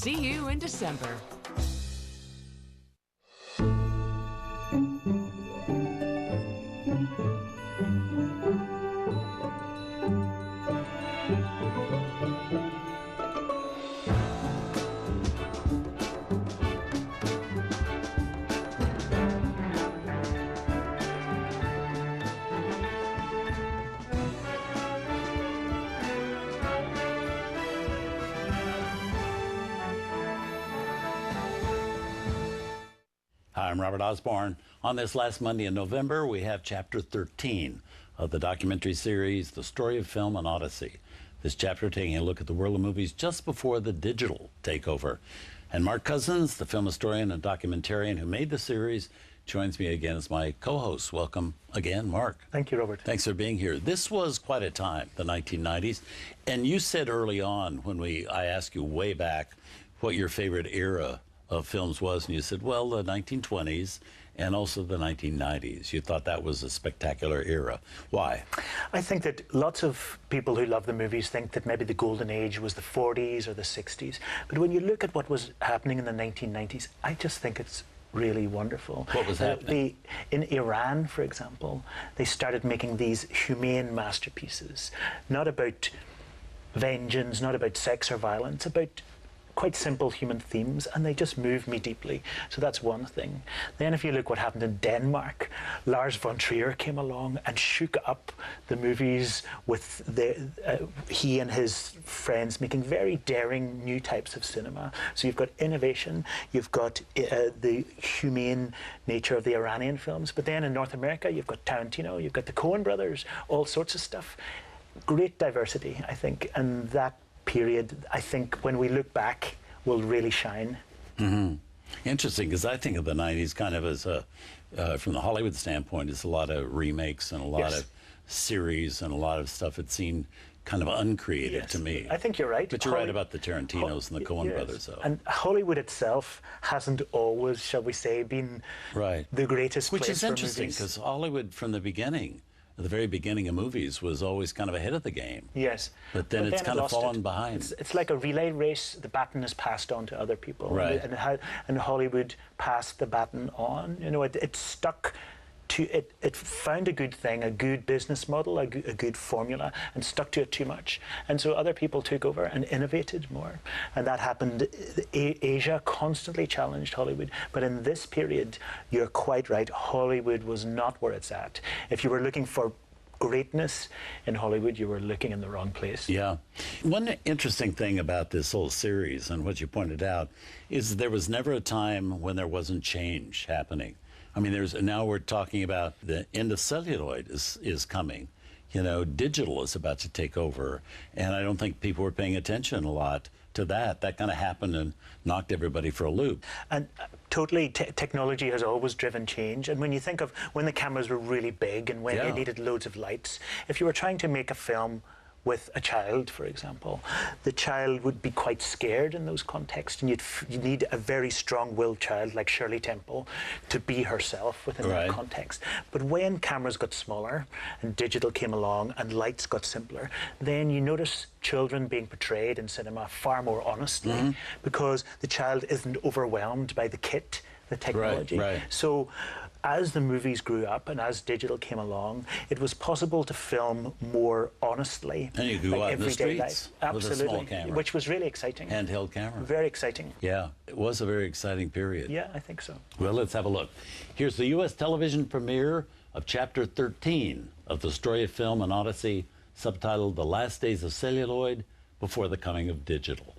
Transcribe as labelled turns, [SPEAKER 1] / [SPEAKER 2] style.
[SPEAKER 1] See you in December.
[SPEAKER 2] Hi, I'm Robert Osborne. On this last Monday in November, we have Chapter 13 of the documentary series, The Story of Film, An Odyssey. This chapter taking a look at the world of movies just before the digital takeover. And Mark Cousins, the film historian and documentarian who made the series, joins me again as my co-host. Welcome again, Mark.
[SPEAKER 3] Thank you, Robert.
[SPEAKER 2] Thanks for being here. This was quite a time, the 1990s. And you said early on when I asked you way back what your favorite era of films was, and you said, well, the 1920s and also the 1990s. You thought that was a spectacular era. Why?
[SPEAKER 3] I think that lots of people who love the movies think that maybe the golden age was the 40s or the 60s. But when you look at what was happening in the 1990s, I just think it's really wonderful.
[SPEAKER 2] What was happening?
[SPEAKER 3] In Iran, for example, they started making these humane masterpieces, not about vengeance, not about sex or violence, about quite simple human themes, and they just moved me deeply. So that's one thing. Then if you look what happened in Denmark, Lars von Trier came along and shook up the movies with he and his friends making very daring new types of cinema. So you've got innovation, you've got the humane nature of the Iranian films, but then in North America you've got Tarantino, you've got the Coen brothers, all sorts of stuff. Great diversity, I think, and that period, I think, when we look back, will really shine.
[SPEAKER 2] Mm-hmm. Interesting, because I think of the 90s kind of as from the Hollywood standpoint, it's a lot of remakes and a lot of series and a lot of stuff that seemed kind of uncreative to me.
[SPEAKER 3] I think you're right.
[SPEAKER 2] But you're right about the Tarantinos and the Coen brothers, though.
[SPEAKER 3] And Hollywood itself hasn't always, shall we say, been the greatest place for movies.
[SPEAKER 2] Which is interesting, because Hollywood, from the beginning, the very beginning of movies, was always kind of ahead of the game.
[SPEAKER 3] Yes.
[SPEAKER 2] But then it's kind of fallen behind.
[SPEAKER 3] It's like a relay race. The baton is passed on to other people.
[SPEAKER 2] Right.
[SPEAKER 3] And Hollywood passed the baton on. You know, it stuck to it. It found a good thing, a good business model, a good formula, and stuck to it too much. And so other people took over and innovated more. And that happened. Asia constantly challenged Hollywood. But in this period, you're quite right, Hollywood was not where it's at. If you were looking for greatness in Hollywood, you were looking in the wrong place.
[SPEAKER 2] Yeah. One interesting thing about this whole series, and what you pointed out, is there was never a time when there wasn't change happening. I mean, now we're talking about the end of celluloid is coming. You know, digital is about to take over, and I don't think people were paying attention a lot to that. That kind of happened and knocked everybody for a loop.
[SPEAKER 3] And totally, technology has always driven change. And when you think of when the cameras were really big and when they needed loads of lights, if you were trying to make a film with a child, for example, the child would be quite scared in those contexts, and you'd need a very strong-willed child like Shirley Temple to be herself within that context. But when cameras got smaller and digital came along and lights got simpler, then you notice children being portrayed in cinema far more honestly, because the child isn't overwhelmed by the kit, the technology. So as the movies grew up and as digital came along, it was possible to film more honestly.
[SPEAKER 2] And you could go out in the streets with a small camera.
[SPEAKER 3] Which was really exciting.
[SPEAKER 2] Handheld camera.
[SPEAKER 3] Very exciting.
[SPEAKER 2] Yeah, it was a very exciting period.
[SPEAKER 3] Yeah, I think so.
[SPEAKER 2] Well, let's have a look. Here's the U.S. television premiere of Chapter 13 of The Story of Film, An Odyssey, subtitled The Last Days of Celluloid Before the Coming of Digital.